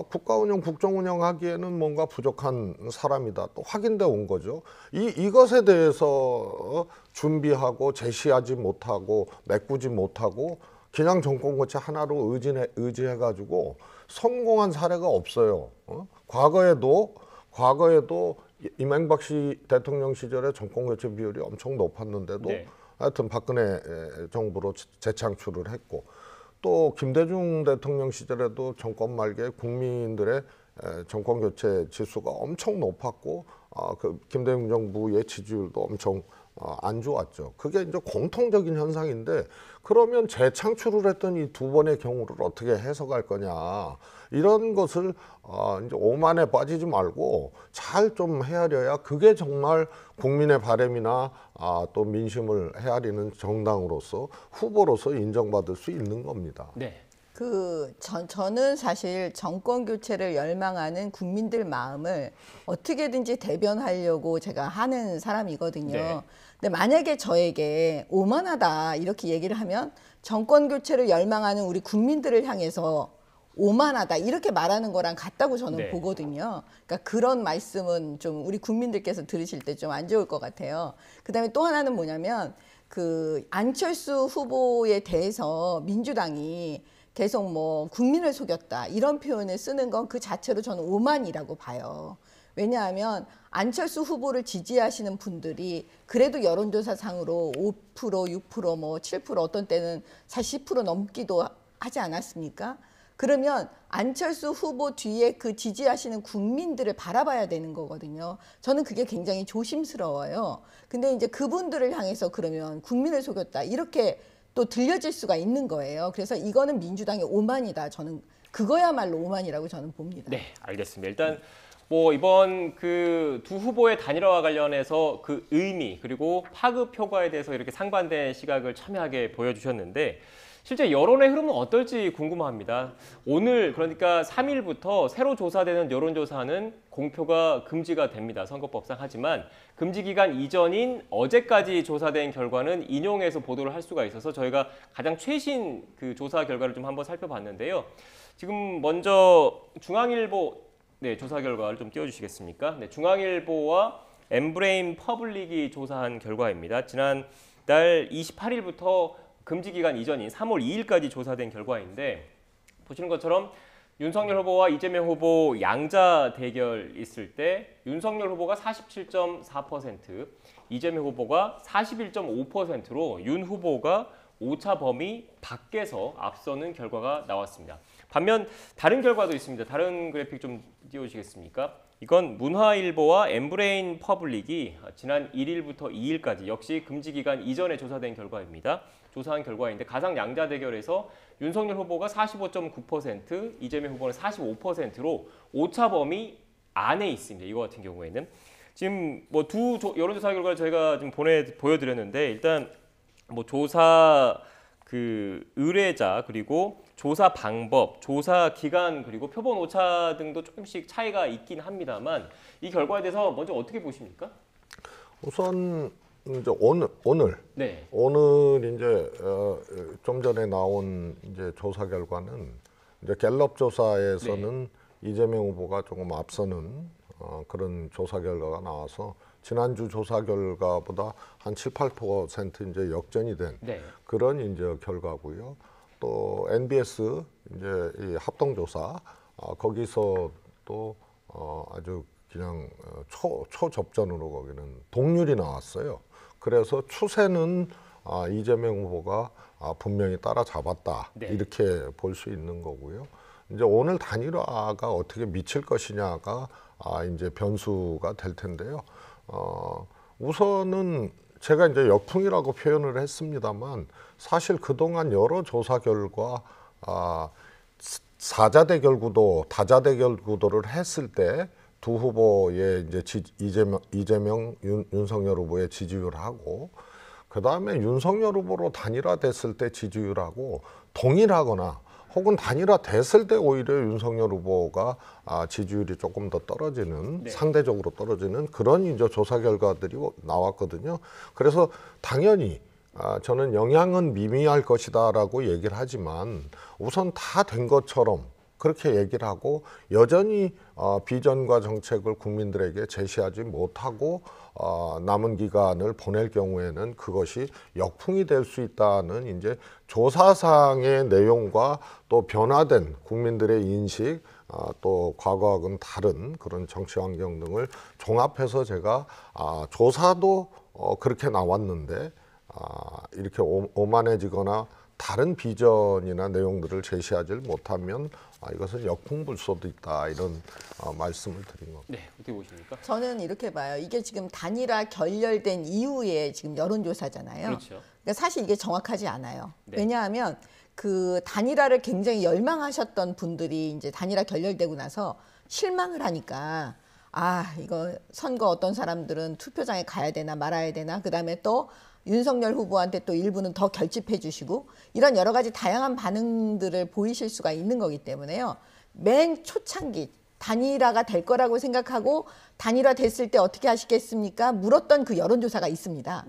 국가 운영, 국정 운영하기에는 뭔가 부족한 사람이다. 또 확인돼 온 거죠. 이것에 대해서 준비하고 제시하지 못하고 메꾸지 못하고 그냥 정권 교체 하나로 의지해가지고 성공한 사례가 없어요. 과거에도 이명박 대통령 시절에 정권 교체 비율이 엄청 높았는데도 네. 하여튼 박근혜 정부로 재창출을 했고 또 김대중 대통령 시절에도 정권 말기에 국민들의 정권 교체 지수가 엄청 높았고 그 김대중 정부의 지지율도 엄청 안 좋았죠. 그게 이제 공통적인 현상인데 그러면 재창출을 했던 이 두 번의 경우를 어떻게 해석할 거냐 이런 것을 이제 오만에 빠지지 말고 잘 좀 헤아려야 그게 정말 국민의 바람이나 또 민심을 헤아리는 정당으로서 후보로서 인정받을 수 있는 겁니다. 네. 저는 사실 정권 교체를 열망하는 국민들 마음을 어떻게든지 대변하려고 제가 하는 사람이거든요. 네. 근데 만약에 저에게 오만하다 이렇게 얘기를 하면 정권 교체를 열망하는 우리 국민들을 향해서 오만하다 이렇게 말하는 거랑 같다고 저는 네. 보거든요. 그러니까 그런 말씀은 좀 우리 국민들께서 들으실 때 좀 안 좋을 것 같아요. 그다음에 또 하나는 뭐냐면 그 안철수 후보에 대해서 민주당이 계속 국민을 속였다 이런 표현을 쓰는 건 그 자체로 저는 오만이라고 봐요. 왜냐하면 안철수 후보를 지지하시는 분들이 그래도 여론조사상으로 5%, 6%, 뭐 7% 어떤 때는 사실 10% 넘기도 하지 않았습니까? 그러면 안철수 후보 뒤에 그 지지하시는 국민들을 바라봐야 되는 거거든요. 저는 그게 굉장히 조심스러워요. 근데 이제 그분들을 향해서 그러면 국민을 속였다 이렇게 또 들려질 수가 있는 거예요. 그래서 이거는 민주당의 오만이다. 저는 그거야말로 오만이라고 저는 봅니다. 네, 알겠습니다. 일단 뭐 이번 그 두 후보의 단일화와 관련해서 그 의미 그리고 파급 효과에 대해서 이렇게 상반된 시각을 첨예하게 보여주셨는데 실제 여론의 흐름은 어떨지 궁금합니다. 오늘 그러니까 3일부터 새로 조사되는 여론조사는 공표가 금지가 됩니다. 선거법상. 하지만 금지 기간 이전인 어제까지 조사된 결과는 인용해서 보도를 할 수가 있어서 저희가 가장 최신 그 조사 결과를 좀 한번 살펴봤는데요. 지금 먼저 중앙일보 조사 결과를 좀 띄워주시겠습니까? 네, 중앙일보와 엠브레인 퍼블릭이 조사한 결과입니다. 지난달 28일부터 금지 기간 이전인 3월 2일까지 조사된 결과인데 보시는 것처럼 윤석열 후보와 이재명 후보 양자 대결 있을 때 윤석열 후보가 47.4%, 이재명 후보가 41.5%로 윤 후보가 오차 범위 밖에서 앞서는 결과가 나왔습니다. 반면 다른 결과도 있습니다. 다른 그래픽 좀 띄워주시겠습니까? 이건 문화일보와 엠브레인 퍼블릭이 지난 1일부터 2일까지 역시 금지 기간 이전에 조사된 결과입니다. 조사한 결과인데 가상 양자 대결에서 윤석열 후보가 45.9%, 이재명 후보는 45%로 오차 범위 안에 있습니다. 이거 같은 경우에는 지금 뭐 두 여론조사 결과를 저희가 지금 보여드렸는데 일단 뭐 조사 그 의뢰자 그리고 조사 방법, 조사 기간 그리고 표본 오차 등도 조금씩 차이가 있긴 합니다만 이 결과에 대해서 먼저 어떻게 보십니까? 우선 이제 오늘 이제 좀 전에 나온 이제 조사 결과는 이제 갤럽 조사에서는 이재명 후보가 조금 앞서는 그런 조사 결과가 나와서 지난주 조사 결과보다 한 7, 8% 이제 역전이 된 그런 이제 결과고요. 또 NBS 이제 이 합동조사 거기서 또 아주 그냥 초접전으로 거기는 동률이 나왔어요. 그래서 추세는 이재명 후보가 분명히 따라잡았다 이렇게 볼 수 있는 거고요. 이제 오늘 단일화가 어떻게 미칠 것이냐가 이제 변수가 될 텐데요. 우선은 제가 이제 역풍이라고 표현을 했습니다만 사실 그동안 여러 조사 결과 사자 대결 구도, 다자 대결 구도를 했을 때 두 후보의 이제 이재명, 윤석열 후보의 지지율하고 그 다음에 윤석열 후보로 단일화됐을 때 지지율하고 동일하거나 혹은 단일화 됐을 때 오히려 윤석열 후보가 지지율이 조금 더 떨어지는 상대적으로 떨어지는 그런 이제 조사 결과들이 나왔거든요. 그래서 당연히 저는 영향은 미미할 것이다라고 얘기를 하지만 우선 다 된 것처럼 그렇게 얘기를 하고 여전히 비전과 정책을 국민들에게 제시하지 못하고 남은 기간을 보낼 경우에는 그것이 역풍이 될 수 있다는 이제 조사상의 내용과 또 변화된 국민들의 인식 또 과거와는 다른 그런 정치 환경 등을 종합해서 제가 조사도 그렇게 나왔는데 이렇게 오만해지거나 다른 비전이나 내용들을 제시하지 못하면 이것은 역풍불소도 있다 이런 말씀을 드린 겁니다. 네, 어떻게 보십니까? 저는 이렇게 봐요. 이게 지금 단일화 결렬된 이후에 지금 여론조사잖아요. 그렇죠. 그러니까 사실 이게 정확하지 않아요. 왜냐하면 그 단일화를 굉장히 열망하셨던 분들이 이제 단일화 결렬되고 나서 실망을 하니까 이거 선거 어떤 사람들은 투표장에 가야 되나 말아야 되나 그다음에 또 윤석열 후보한테 또 일부는 더 결집해 주시고 이런 여러 가지 다양한 반응들을 보이실 수가 있는 거기 때문에요. 맨 초창기 단일화가 될 거라고 생각하고 단일화 됐을 때 어떻게 하시겠습니까? 물었던 그 여론조사가 있습니다.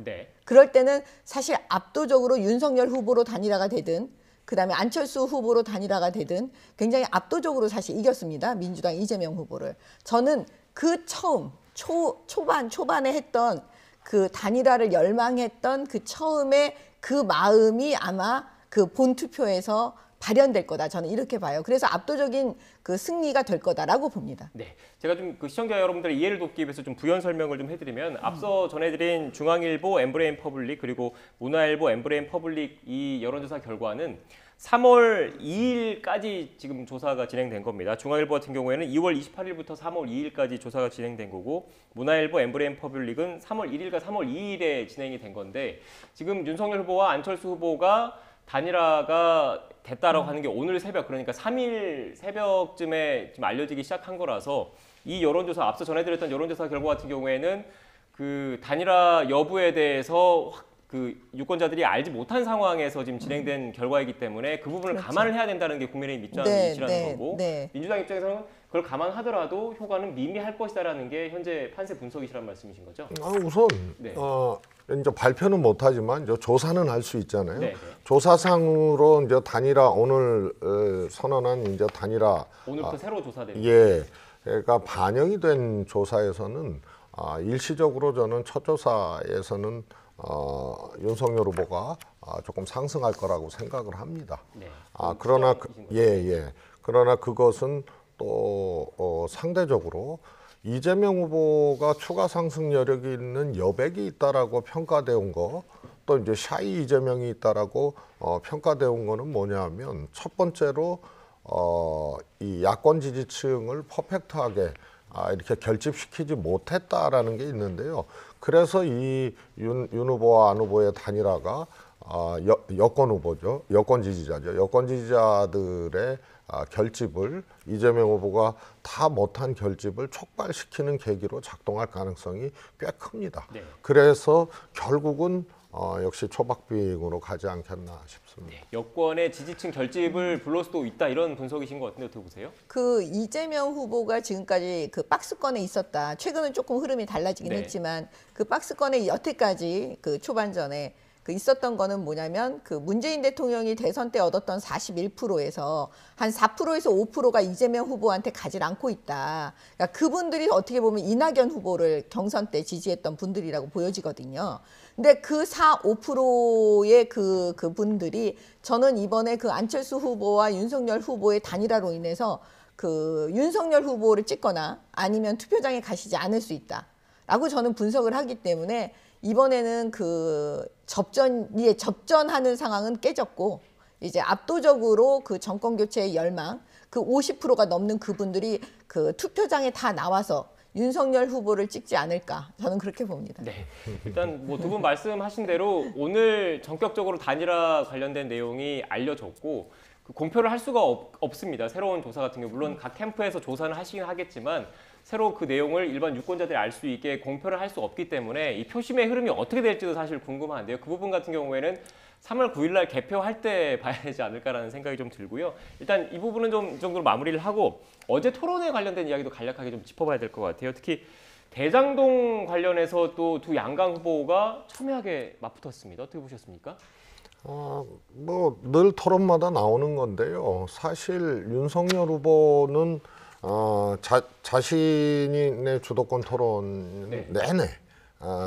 그럴 때는 사실 압도적으로 윤석열 후보로 단일화가 되든 그다음에 안철수 후보로 단일화가 되든 굉장히 압도적으로 사실 이겼습니다. 민주당 이재명 후보를. 저는 그 처음 초반에 했던 그 단일화를 열망했던 그 처음에 그 마음이 아마 그 본투표에서 발현될 거다. 저는 이렇게 봐요. 그래서 압도적인 그 승리가 될 거다라고 봅니다. 네, 제가 좀 그 시청자 여러분들의 이해를 돕기 위해서 좀 부연 설명을 좀 해드리면 앞서 전해드린 중앙일보, 엠브레인 퍼블릭 그리고 문화일보, 엠브레인 퍼블릭 이 여론조사 결과는 3월 2일까지 지금 조사가 진행된 겁니다. 중앙일보 같은 경우에는 2월 28일부터 3월 2일까지 조사가 진행된 거고 문화일보, 엠브레인 퍼블릭은 3월 1일과 3월 2일에 진행이 된 건데 지금 윤석열 후보와 안철수 후보가 단일화가 됐다라고 하는 게 오늘 새벽 그러니까 3일 새벽쯤에 지금 알려지기 시작한 거라서 이 여론조사 앞서 전해드렸던 여론조사 결과 같은 경우에는 그 단일화 여부에 대해서 그 유권자들이 알지 못한 상황에서 지금 진행된 결과이기 때문에 그 부분을 그렇죠. 감안을 해야 된다는 게 국민의힘 입장이시라는 거고 민주당 입장에서는 그걸 감안하더라도 효과는 미미할 것이다라는 게 현재 판세 분석이시란 말씀이신 거죠? 우선 네. 이제 발표는 못하지만 이제 조사는 할 수 있잖아요. 네, 네. 조사상으로 이제 단일화 오늘 선언한 이제 단일화 오늘부터 새로 조사됩니다. 예, 그러니까 반영이 된 조사에서는 일시적으로 저는 첫 조사에서는 윤석열 후보가 조금 상승할 거라고 생각을 합니다. 네. 그러나 그러나 그것은 또 상대적으로 이재명 후보가 추가 상승 여력이 있는 여백이 있다라고 평가되어 온 거, 또 이제 샤이 이재명이 있다라고 평가되어 온 거는 뭐냐면 첫 번째로 이 야권 지지층을 퍼펙트하게 이렇게 결집시키지 못했다라는 게 있는데요. 그래서 이 윤 후보와 안 후보의 단일화가 여권 후보죠. 여권 지지자죠. 여권 지지자들의 결집을 이재명 후보가 다 못한 결집을 촉발시키는 계기로 작동할 가능성이 꽤 큽니다. 네. 그래서 결국은 역시 초박빙으로 가지 않겠나 싶습니다. 네. 여권의 지지층 결집을 불러올 수도 있다 이런 분석이신 것 같은데 어떻게 보세요? 그 이재명 후보가 지금까지 그 박스권에 있었다. 최근은 조금 흐름이 달라지긴 네. 했지만 그 박스권에 여태까지 그 초반전에 그 있었던 거는 뭐냐면 그 문재인 대통령이 대선 때 얻었던 41%에서 한 4%에서 5%가 이재명 후보한테 가지 않고 있다. 그러니까 그분들이 어떻게 보면 이낙연 후보를 경선 때 지지했던 분들이라고 보여지거든요. 근데 그 4, 5%의 그분들이 저는 이번에 그 안철수 후보와 윤석열 후보의 단일화로 인해서 그 윤석열 후보를 찍거나 아니면 투표장에 가시지 않을 수 있다라고 저는 분석을 하기 때문에 이번에는 그 접전하는 상황은 깨졌고 이제 압도적으로 그 정권 교체의 열망, 그 50%가 넘는 그분들이 그 투표장에 다 나와서 윤석열 후보를 찍지 않을까 저는 그렇게 봅니다. 네, 일단 뭐 두 분 말씀하신 대로 오늘 전격적으로 단일화 관련된 내용이 알려졌고 그 공표를 할 수가 없습니다. 새로운 조사 같은 경우 물론 각 캠프에서 조사는 하시긴 하겠지만 새로 그 내용을 일반 유권자들이 알 수 있게 공표를 할 수 없기 때문에 이 표심의 흐름이 어떻게 될지도 사실 궁금한데요. 그 부분 같은 경우에는 3월 9일 날 개표할 때 봐야 되지 않을까라는 생각이 좀 들고요. 일단 이 부분은 좀 이 정도로 마무리를 하고 어제 토론회 관련된 이야기도 간략하게 좀 짚어봐야 될 것 같아요. 특히 대장동 관련해서 또 두 양강 후보가 첨예하게 맞붙었습니다. 어떻게 보셨습니까? 뭐 늘 토론마다 나오는 건데요. 사실 윤석열 후보는 자신의 주도권 토론 내내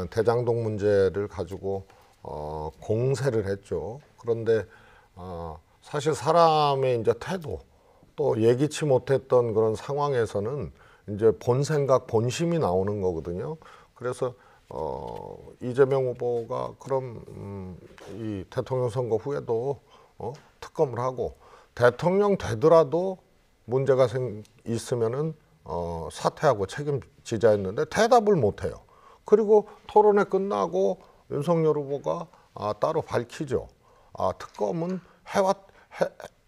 대장동 문제를 가지고 공세를 했죠. 그런데 사실 사람의 이제 태도 또 예기치 못했던 그런 상황에서는 이제 본 생각, 본심이 나오는 거거든요. 그래서 이재명 후보가 그럼 이 대통령 선거 후에도 특검을 하고 대통령 되더라도 문제가 있으면은 사퇴하고 책임지자 했는데 대답을 못 해요. 그리고 토론회 끝나고 윤석열 후보가 따로 밝히죠. 특검은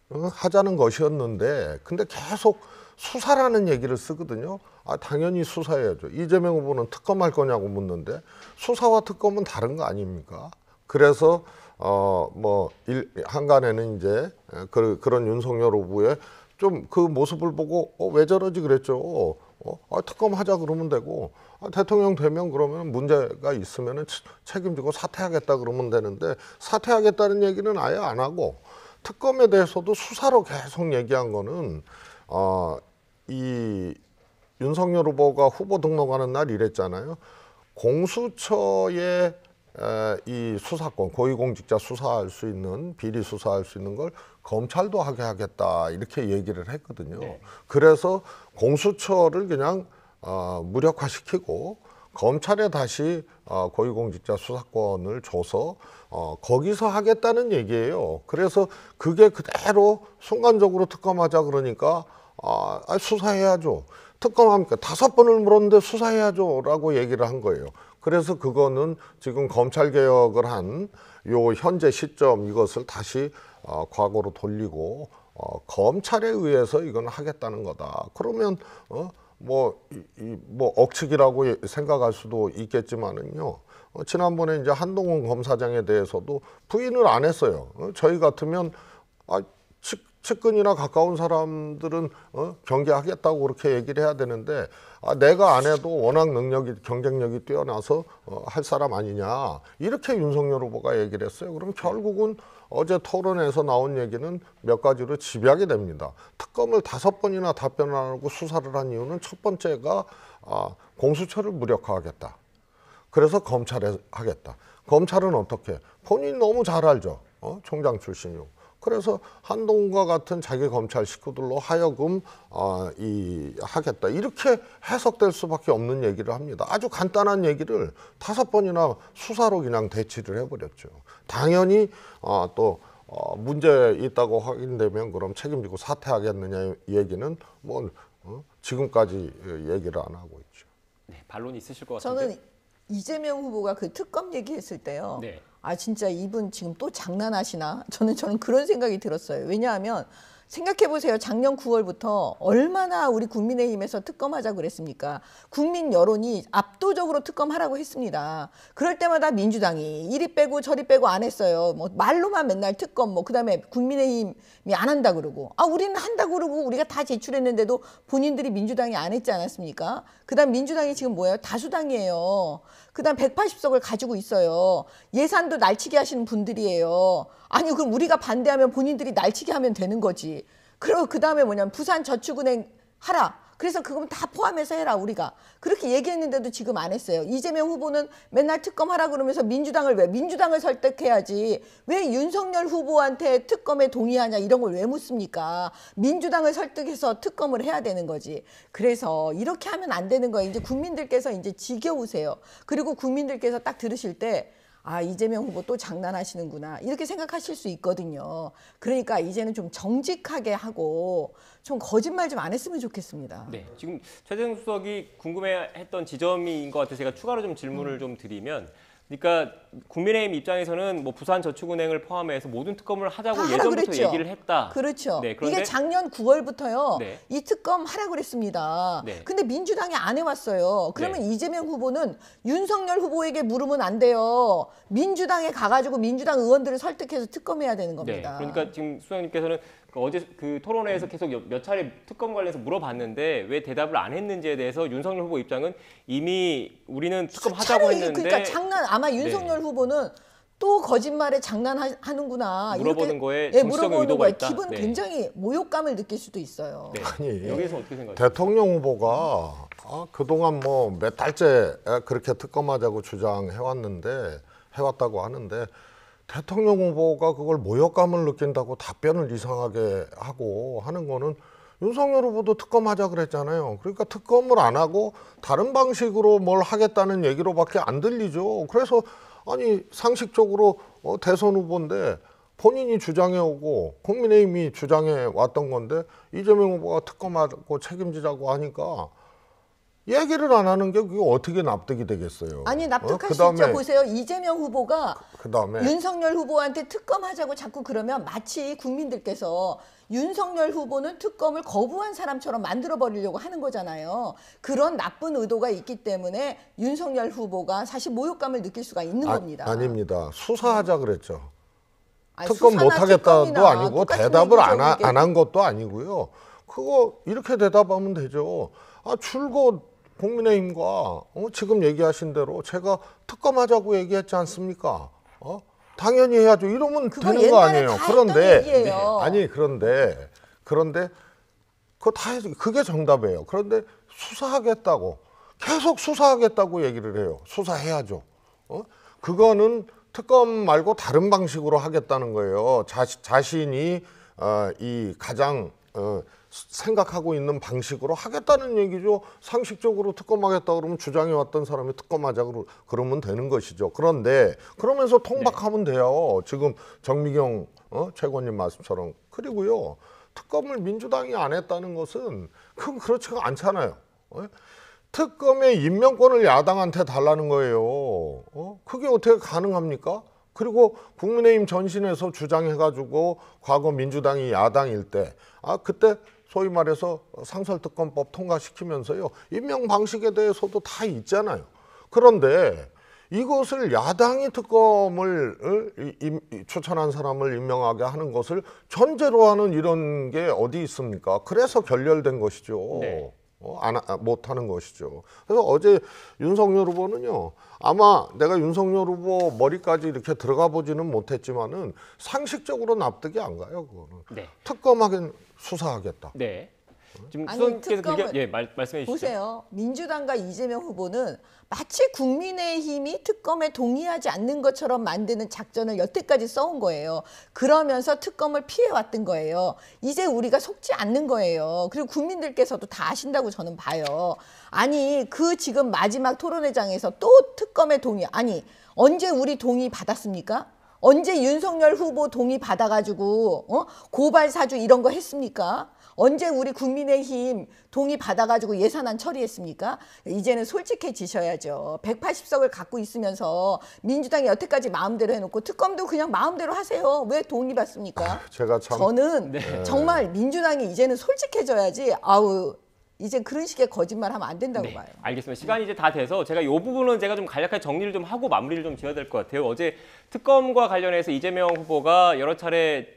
하자는 것이었는데 근데 계속 수사라는 얘기를 쓰거든요. 당연히 수사해야죠. 이재명 후보는 특검할 거냐고 묻는데 수사와 특검은 다른 거 아닙니까? 그래서 한간에는 이제 그런 윤석열 후보의 좀 그 모습을 보고 왜 저러지 그랬죠. 특검 하자 그러면 되고 대통령 되면 그러면 문제가 있으면 책임지고 사퇴하겠다 그러면 되는데 사퇴하겠다는 얘기는 아예 안 하고 특검에 대해서도 수사로 계속 얘기한 거는 이 윤석열 후보가 후보 등록하는 날 이랬잖아요. 공수처의 이 수사권, 고위공직자 수사할 수 있는, 비리 수사할 수 있는 걸 검찰도 하게 하겠다 이렇게 얘기를 했거든요. 그래서 공수처를 그냥 무력화시키고 검찰에 다시 고위공직자 수사권을 줘서 거기서 하겠다는 얘기예요. 그래서 그게 그대로 순간적으로 특검하자 그러니까 수사해야죠. 특검합니까? 5번을 물었는데 수사해야죠 라고 얘기를 한 거예요. 그래서 그거는 지금 검찰개혁을 한 요 현재 시점 이것을 다시 과거로 돌리고 검찰에 의해서 이건 하겠다는 거다. 그러면 뭐 억측이라고 생각할 수도 있겠지만은요. 지난번에 이제 한동훈 검사장에 대해서도 부인을 안 했어요. 저희 같으면 측근이나 가까운 사람들은 경계하겠다고 그렇게 얘기를 해야 되는데 내가 안 해도 워낙 능력이 경쟁력이 뛰어나서 할 사람 아니냐 이렇게 윤석열 후보가 얘기를 했어요. 그럼 결국은 어제 토론에서 나온 얘기는 몇 가지로 집약이 됩니다. 특검을 5번이나 답변 안 하고 수사를 한 이유는 첫 번째가 공수처를 무력화하겠다. 그래서 검찰에 하겠다. 검찰은 어떻게? 본인이 너무 잘 알죠. 총장 출신이고. 그래서 한동훈과 같은 자기 검찰 식구들로 하여금 하겠다. 이렇게 해석될 수밖에 없는 얘기를 합니다. 아주 간단한 얘기를 5번이나 수사로 그냥 대치를 해버렸죠. 당연히 또 문제 있다고 확인되면 그럼 책임지고 사퇴하겠느냐 얘기는 뭐 지금까지 얘기를 안 하고 있죠. 네, 반론이 있으실 것 같은데. 저는 이재명 후보가 그 특검 얘기했을 때요. 네. 진짜 이분 지금 또 장난하시나? 저는 그런 생각이 들었어요. 왜냐하면 생각해보세요. 작년 9월부터 얼마나 우리 국민의힘에서 특검하자고 그랬습니까? 국민 여론이 압도적으로 특검하라고 했습니다. 그럴 때마다 민주당이 이리 빼고 저리 빼고 안 했어요. 뭐 말로만 맨날 특검 그다음에 국민의힘이 안 한다 그러고 우리는 한다고 그러고 우리가 다 제출했는데도 본인들이 민주당이 안 했지 않았습니까? 그다음 민주당이 지금 뭐예요? 다수당이에요. 그다음 180석을 가지고 있어요. 예산도 날치기 하시는 분들이에요. 아니 그럼 우리가 반대하면 본인들이 날치기 하면 되는 거지. 그리고 그다음에 뭐냐면 부산저축은행 하라. 그래서 그건 다 포함해서 해라 우리가. 그렇게 얘기했는데도 지금 안 했어요. 이재명 후보는 맨날 특검하라 그러면서 민주당을 설득해야지. 왜 윤석열 후보한테 특검에 동의하냐 이런 걸 왜 묻습니까? 민주당을 설득해서 특검을 해야 되는 거지. 그래서 이렇게 하면 안 되는 거예요. 이제 국민들께서 이제 지겨우세요. 그리고 국민들께서 딱 들으실 때 이재명 후보 또 장난하시는구나 이렇게 생각하실 수 있거든요. 그러니까 이제는 좀 정직하게 하고 좀 거짓말 좀 안 했으면 좋겠습니다. 네, 지금 최재형 수석이 궁금해했던 지점인 것 같아서 제가 추가로 좀 질문을 좀 드리면, 그러니까 국민의힘 입장에서는 뭐 부산저축은행을 포함해서 모든 특검을 하자고 예전부터 그랬죠. 얘기를 했다. 그렇죠. 네, 그런데 이게 작년 9월부터요. 네. 이 특검 하라 그랬습니다. 네. 근데 민주당이 안 해왔어요. 그러면 네. 이재명 후보는 윤석열 후보에게 물으면 안 돼요. 민주당에 가가지고 민주당 의원들을 설득해서 특검해야 되는 겁니다. 네, 그러니까 지금 수석님께서는 어제 그 토론회에서 계속 몇 차례 특검 관련해서 물어봤는데 왜 대답을 안 했는지에 대해서 윤석열 후보 입장은 이미 우리는 특검 하자고 했는데, 그러니까 아마 윤석열 네. 후보는 또 거짓말에 장난하는구나. 물어보는 거에 네, 정치적인 물어보는 의도가 거에 있다. 기분 네. 굉장히 모욕감을 느낄 수도 있어요. 네. 아니, 여기서 어떻게 생각하세요? 대통령 후보가 그동안 뭐 몇 달째 그렇게 특검하자고 해왔다고 하는데 대통령 후보가 그걸 모욕감을 느낀다고 답변을 이상하게 하고 하는 거는 윤석열 후보도 특검하자 그랬잖아요. 그러니까 특검을 안 하고 다른 방식으로 뭘 하겠다는 얘기로밖에 안 들리죠. 그래서 아니 상식적으로 대선 후보인데 본인이 주장해 오고 국민의힘이 주장해 왔던 건데 이재명 후보가 특검하고 책임지자고 하니까 얘기를 안 하는 게 그게 어떻게 납득이 되겠어요. 아니 납득할 수 있죠. 보세요. 이재명 후보가 그다음에 윤석열 후보한테 특검하자고 자꾸 그러면 마치 국민들께서 윤석열 후보는 특검을 거부한 사람처럼 만들어버리려고 하는 거잖아요. 그런 나쁜 의도가 있기 때문에 윤석열 후보가 사실 모욕감을 느낄 수가 있는 겁니다. 아닙니다. 수사하자 그랬죠. 아니, 특검 수사나 못하겠다도 특검이나 아니고 똑같은 대답을 얘기죠, 안 한 것도 아니고요. 그거 이렇게 대답하면 되죠. 줄곧 국민의힘과 지금 얘기하신 대로 제가 특검하자고 얘기했지 않습니까? 당연히 해야죠. 이러면 되는 거 아니에요. 그런데 그거 다 해야죠. 그게 정답이에요. 그런데 수사하겠다고 계속 수사하겠다고 얘기를 해요. 수사해야죠. 그거는 특검 말고 다른 방식으로 하겠다는 거예요. 자신이 이 가장 생각하고 있는 방식으로 하겠다는 얘기죠. 상식적으로 특검하겠다 그러면 주장해왔던 사람이 특검하자 그러면 되는 것이죠. 그런데 그러면서 통박하면 돼요. 지금 정미경 최고님 말씀처럼. 그리고요, 특검을 민주당이 안 했다는 것은 그건 그렇지가 않잖아요. 특검의 임명권을 야당한테 달라는 거예요. 그게 어떻게 가능합니까? 그리고 국민의힘 전신에서 주장해가지고 과거 민주당이 야당일 때, 그때 소위 말해서 상설특검법 통과시키면서요, 임명 방식에 대해서도 다 있잖아요. 그런데 이것을 야당이 특검을 추천한 사람을 임명하게 하는 것을 전제로 하는 이런 게 어디 있습니까? 그래서 결렬된 것이죠. 네. 못하는 것이죠. 그래서 어제 윤석열 후보는요, 아마 내가 윤석열 후보 머리까지 이렇게 들어가 보지는 못했지만은 상식적으로 납득이 안 가요, 그거는. 네. 특검하긴 수사하겠다. 네. 지금 아니, 수석께서 특검은 말씀해 주시죠. 보세요. 민주당과 이재명 후보는 마치 국민의힘이 특검에 동의하지 않는 것처럼 만드는 작전을 여태까지 써온 거예요. 그러면서 특검을 피해왔던 거예요. 이제 우리가 속지 않는 거예요. 그리고 국민들께서도 다 아신다고 저는 봐요. 아니, 그 지금 마지막 토론회장에서 또 특검에 동의, 아니, 언제 우리 동의 받았습니까? 언제 윤석열 후보 동의 받아가지고 고발 사주 이런 거 했습니까? 언제 우리 국민의힘 동의 받아가지고 예산안 처리했습니까? 이제는 솔직해지셔야죠. 180석을 갖고 있으면서 민주당이 여태까지 마음대로 해놓고 특검도 그냥 마음대로 하세요. 왜 동의 받습니까? 제가 참 저는 정말 민주당이 이제는 솔직해져야지. 이제 그런 식의 거짓말 하면 안 된다고 봐요. 알겠습니다. 시간이 이제 다 돼서 제가 이 부분은 제가 좀 간략하게 정리를 좀 하고 마무리를 좀 지어야 될 것 같아요. 어제 특검과 관련해서 이재명 후보가 여러 차례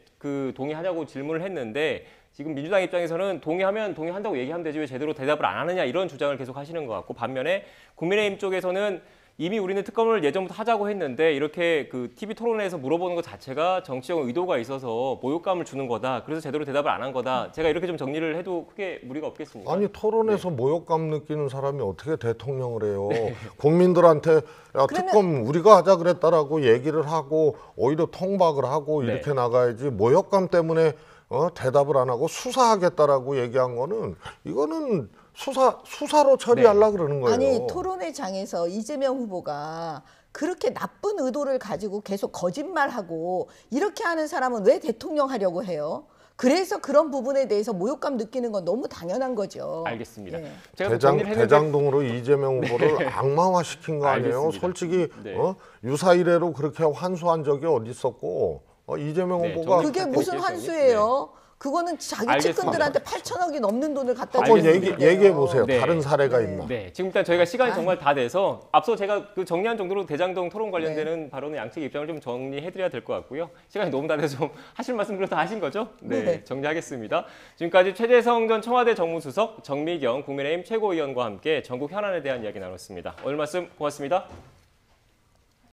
동의하냐고 질문을 했는데 지금 민주당 입장에서는 동의하면 동의한다고 얘기하면 되지 왜 제대로 대답을 안 하느냐 이런 주장을 계속 하시는 것 같고, 반면에 국민의힘 쪽에서는 이미 우리는 특검을 예전부터 하자고 했는데 이렇게 TV 토론에서 물어보는 것 자체가 정치적 의도가 있어서 모욕감을 주는 거다. 그래서 제대로 대답을 안 한 거다. 제가 이렇게 좀 정리를 해도 크게 무리가 없겠습니다. 아니, 토론에서 모욕감 느끼는 사람이 어떻게 대통령을 해요? 국민들한테 특검 우리가 하자 그랬다라고 얘기를 하고 오히려 통박을 하고 이렇게 나가야지, 모욕감 때문에 대답을 안 하고 수사하겠다라고 얘기한 거는, 이거는 수사로 처리하려고 그러는 거예요. 아니, 토론회장에서 이재명 후보가 그렇게 나쁜 의도를 가지고 계속 거짓말하고 이렇게 하는 사람은 왜 대통령 하려고 해요? 그래서 그런 부분에 대해서 모욕감 느끼는 건 너무 당연한 거죠. 알겠습니다. 네. 제가 대장동으로 이재명 후보를 악마화시킨 거 아니에요? 알겠습니다. 솔직히 유사 이래로 그렇게 환수한 적이 어디 있었고, 이재명 후보가 그게 무슨 환수예요? 그거는 자기 알겠습니다. 측근들한테 8천억이 넘는 돈을 갖다 한번 주는 얘기해 보세요. 네. 다른 사례가 있나? 네, 지금 일단 저희가 시간이 정말 다 돼서 앞서 제가 정리한 정도로 대장동 토론 관련되는 발언의 양측의 입장을 좀 정리해드려야 될 것 같고요. 시간이 너무 다 돼서 좀 하실 말씀들을 다 하신 거죠? 네, 정리하겠습니다. 지금까지 최재성 전 청와대 정무수석, 정미경 국민의힘 최고위원과 함께 전국 현안에 대한 이야기 나눴습니다. 오늘 말씀 고맙습니다.